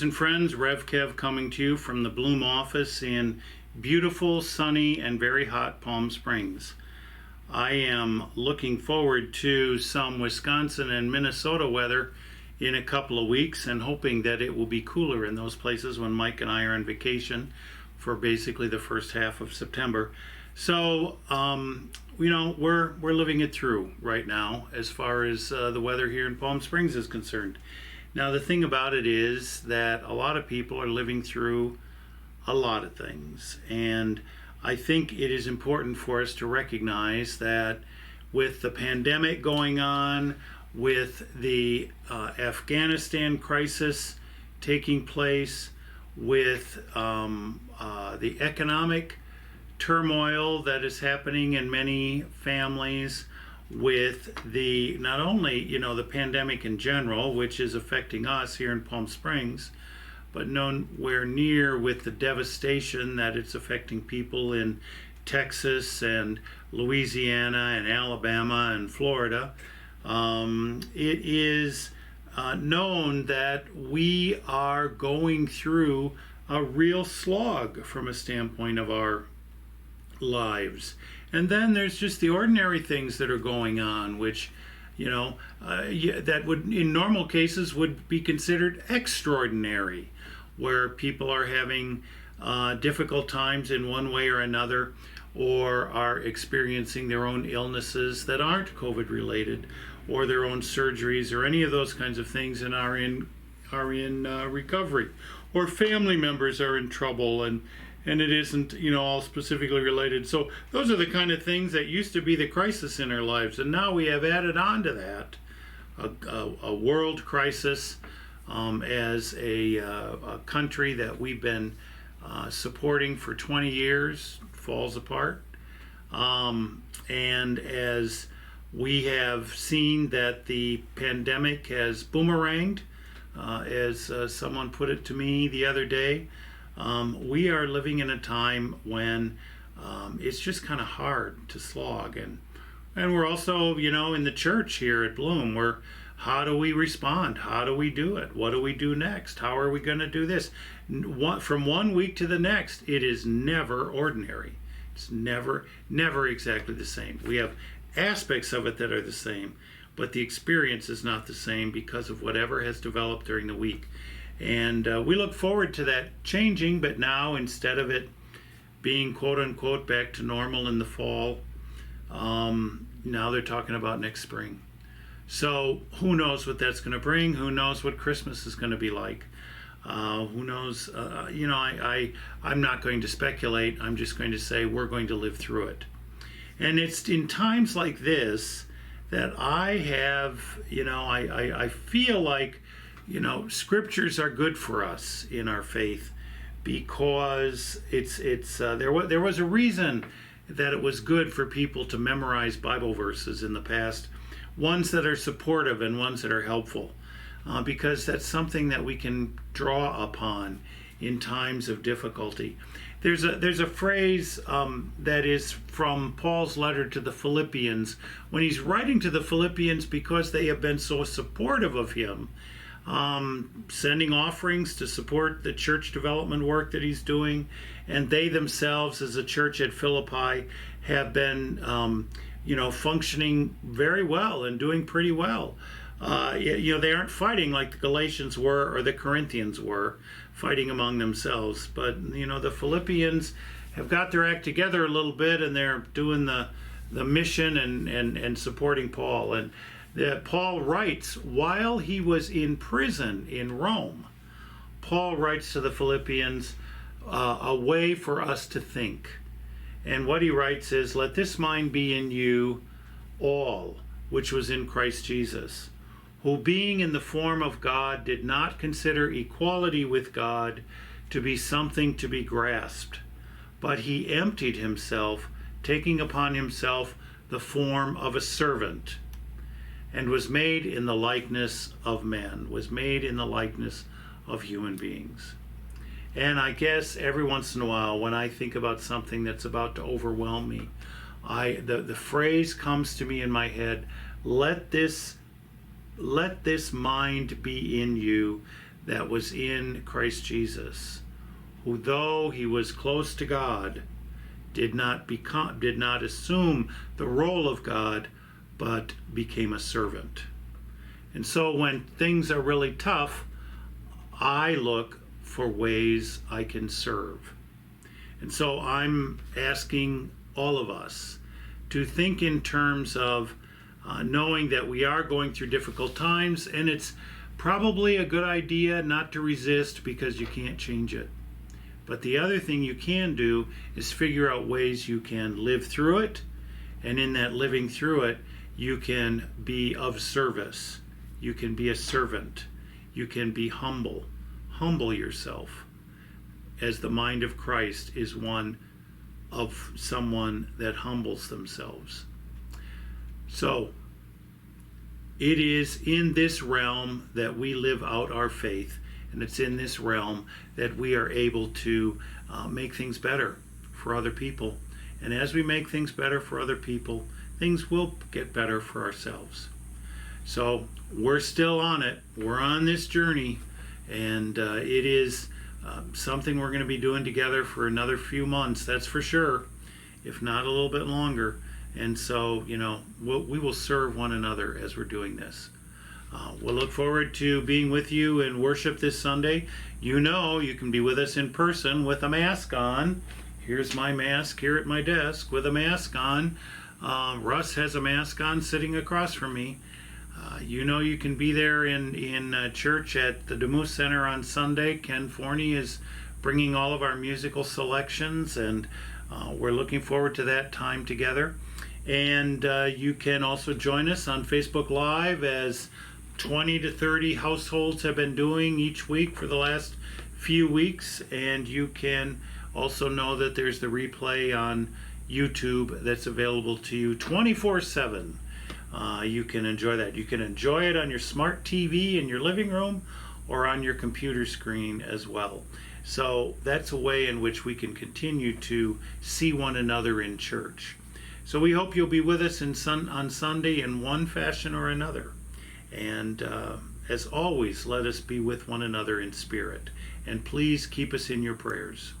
and friends, Rev Kev coming to you from the Bloom office in beautiful, sunny, and very hot Palm Springs. I am looking forward to some Wisconsin and Minnesota weather in a couple of weeks and hoping that it will be cooler in those places when Mike and I are on vacation for basically the first half of September. So, we're living it through right now as far as the weather here in Palm Springs is concerned. Now, the thing about it is that a lot of people are living through a lot of things, and I think it is important for us to recognize that with the pandemic going on, with the Afghanistan crisis taking place, with the economic turmoil that is happening in many families, with the not only the pandemic in general, which is affecting us here in Palm Springs, but nowhere near with the devastation that it's affecting people in Texas and Louisiana and Alabama and Florida. It is known that we are going through a real slog from a standpoint of our lives. And then there's just the ordinary things that are going on, which that would in normal cases would be considered extraordinary, where people are having difficult times in one way or another, or are experiencing their own illnesses that aren't COVID related, or their own surgeries, or any of those kinds of things, and are in recovery, or family members are in trouble, and it isn't all specifically related. So those are the kind of things that used to be the crisis in our lives, and now we have added on to that a world crisis, as a country that we've been supporting for 20 years falls apart, and as we have seen that the pandemic has boomeranged, as someone put it to me the other day. We are living in a time when it's just kind of hard to slog, and we're also in the church here at Bloom, where how do we respond? How do we do it? What do we do next? How are we going to do this? From one week to the next, it is never ordinary. It's never exactly the same. We have aspects of it that are the same, but the experience is not the same because of whatever has developed during the week. And we look forward to that changing, but now instead of it being quote unquote back to normal in the fall, now they're talking about next spring. So who knows what that's going to bring? Who knows what Christmas is going to be like? Who knows? I'm not going to speculate. I'm just going to say we're going to live through it. And it's in times like this that I have, I feel like, scriptures are good for us in our faith, because there was a reason that it was good for people to memorize Bible verses in the past, ones that are supportive and ones that are helpful, because that's something that we can draw upon in times of difficulty. There's a phrase that is from Paul's letter to the Philippians, when he's writing to the Philippians because they have been so supportive of him, sending offerings to support the church development work that he's doing, and they themselves as a church at Philippi have been functioning very well and doing pretty well. They aren't fighting like the Galatians were or the Corinthians were, fighting among themselves, but the Philippians have got their act together a little bit, and they're doing the mission and supporting Paul. And Paul writes, while he was in prison in Rome, Paul writes to the Philippians a way for us to think. And what he writes is, let this mind be in you all, which was in Christ Jesus, who being in the form of God did not consider equality with God to be something to be grasped, but he emptied himself, taking upon himself the form of a servant, and was made in the likeness of men, was made in the likeness of human beings. And I guess every once in a while, when I think about something that's about to overwhelm me, the phrase comes to me in my head, let this mind be in you that was in Christ Jesus, who though he was close to God, did not assume the role of God, but became a servant. And so when things are really tough, I look for ways I can serve. And so I'm asking all of us to think in terms of knowing that we are going through difficult times, and it's probably a good idea not to resist because you can't change it. But the other thing you can do is figure out ways you can live through it, and in that living through it, you can be of service. You can be a servant. You can be humble. Humble yourself, as the mind of Christ is one of someone that humbles themselves. So, it is in this realm that we live out our faith, and it's in this realm that we are able to make things better for other people. And as we make things better for other people, things will get better for ourselves. So we're still on it. We're on this journey, and it is something we're going to be doing together for another few months, that's for sure, if not a little bit longer. And so, we will serve one another as we're doing this. We'll look forward to being with you in worship this Sunday. You can be with us in person with a mask on. Here's my mask here at my desk with a mask on. Russ has a mask on sitting across from me. You can be there in church at the DeMoose Center on Sunday. Ken Forney is bringing all of our musical selections, and we're looking forward to that time together. And you can also join us on Facebook Live, as 20 to 30 households have been doing each week for the last few weeks. And you can also know that there's the replay on YouTube that's available to you 24/7. You can enjoy that. You can enjoy it on your smart TV in your living room or on your computer screen as well. So that's a way in which we can continue to see one another in church. So we hope you'll be with us on Sunday in one fashion or another. And as always, let us be with one another in spirit. And please keep us in your prayers.